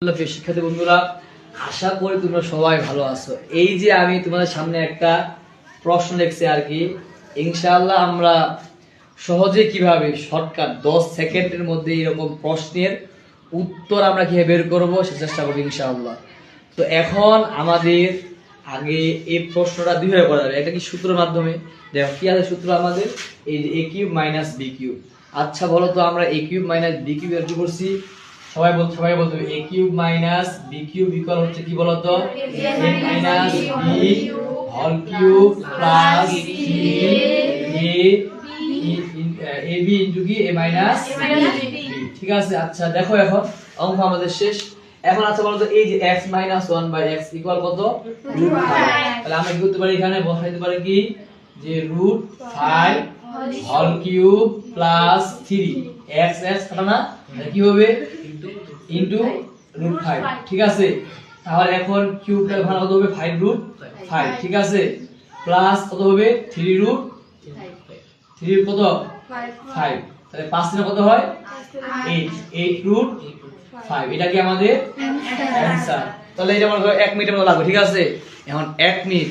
শিক্ষার্থী বন্ধুরা, আশা করি তোমরা সবাই ভালো আছো। এই যে আমি তোমাদের সামনে একটা প্রশ্ন লিখছি আর কি, ইনশাআল্লাহ আমরা সহজে কিভাবে শর্টকাট 10 সেকেন্ডের মধ্যে এরকম প্রশ্নের উত্তর আমরা কিভাবে বের করবো সে চেষ্টা করবো ইনশাআল্লাহ। তো এখন আমাদের আগে এই প্রশ্নটা দুইভাবে করা যাবে। একটা কি সূত্রের মাধ্যমে, দেখো কি আছে সূত্র আমাদের, এই যে a cube minus b cube. আচ্ছা বলো তো আমরা a cube minus b cube এর কি করছি? সবাই বলতে হবে a cube minus b cube equal হচ্ছে কি বলো তো, a minus b whole cube plus 3ab into কি a মাইনাস b। ঠিক আছে, আচ্ছা দেখো এখন অঙ্ক আমাদের শেষ। এখন আচ্ছা বলো তো এই যে x মাইনাস 1/x ইকুয়াল কত? √5। তাহলে আমরা কি করতে পারি, এখানে বসাইতে পারি কি যে √5 হোল কিউব প্লাস 3 x কাটা না, কি হবে ইনটু √5। ঠিক আছে, তাহলে এখন কিউব এর মান কত হবে 5√5। ঠিক আছে, প্লাস কত হবে 3 কত 5, তাহলে 5 এর কত হয় 8√5। এটা কি আমাদের অ্যানসার। তাহলে এটা মনে করো 1 মিনিটের মতো লাগবে। ঠিক আছে, এখন 1 মিনিট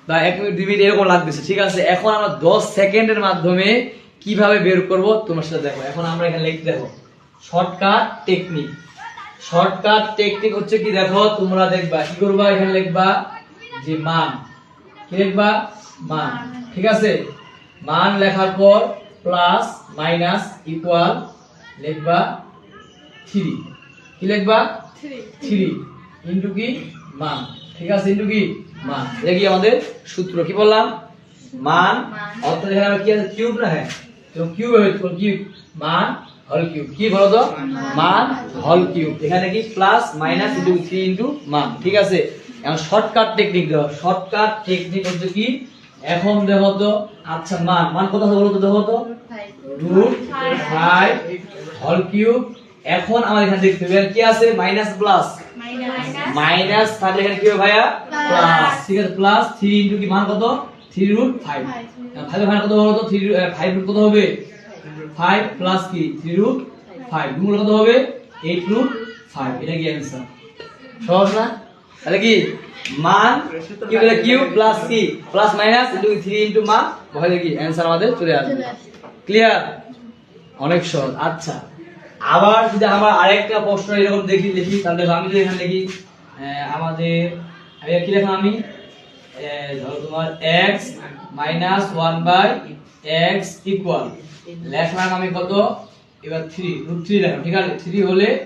বা 1 মিনিট 2 মিনিট এরকম লাগতেছে। ঠিক আছে, এখন আমরা 10 সেকেন্ডের মাধ্যমে কিভাবে বের করব তোমরা সেটা দেখো। এখন আমরা এখানে লিখতে দেখো শর্টকাট টেকনিক। শর্টকাট টেকনিক হচ্ছে কি, দেখো তোমরা দেখবা কি করবা, এখানে লিখবা যে মান, কি লিখবা মান। ঠিক আছে, মান লেখার পর প্লাস মাইনাস ইকুয়াল লিখবা 3, কি লিখবা 3 ইনটু কি মান। ঠিক আছে, ইনটু কি মান, এটা কি আমাদের সূত্র। কি বললাম, মান অর্থাৎ এখানে আমরা কি আছে কিউব না, হ্যাঁ তো কিউব হচ্ছে কিউব মান হোল কিউব, কি বলো তো মান হোল কিউব। এখানে কি প্লাস মাইনাস ইনটু 3 ইনটু মান। ঠিক আছে, এখন শর্টকাট টেকনিক দাও। শর্টকাট টেকনিক হচ্ছে কি, এখন দেখো তো আচ্ছা মান কত হবে বলো তো, দেখো তো √5 হোল কিউব। এখন আমাদের এখানে দেখতে হবে কি আছে মাইনাস প্লাস, মাইনাস থাকলে এখানে কি হবে ভাইয়া প্লাস। ঠিক আছে, প্লাস 3 ইনটু কি মান কত 3√5। তাহলে মান কত হবে তো 5 কত হবে 5 প্লাস কি 3√5 গুণ কত হবে 8√5। এটা কি অ্যানসার, সহজ না? তাহলে কি মান কিউব কিউব প্লাস কি প্লাস মাইনাস ইনটু 3 ইনটু মান, তাহলে কি অ্যানসার আমাদের চলে আসবে। ক্লিয়ার, অনেক সহজ। আচ্ছা আবার যদি আমরা আরেকটা প্রশ্ন এরকম লিখি তাহলে আমি যদি এখানে লিখি আমাদের কি লেখা আমি ধরো তোমার x মাইনাস 1/x ইকুয়াল লেখলাম আমি কত, এবার 3 √3 লেখলাম। ঠিক আছে, 3 হলে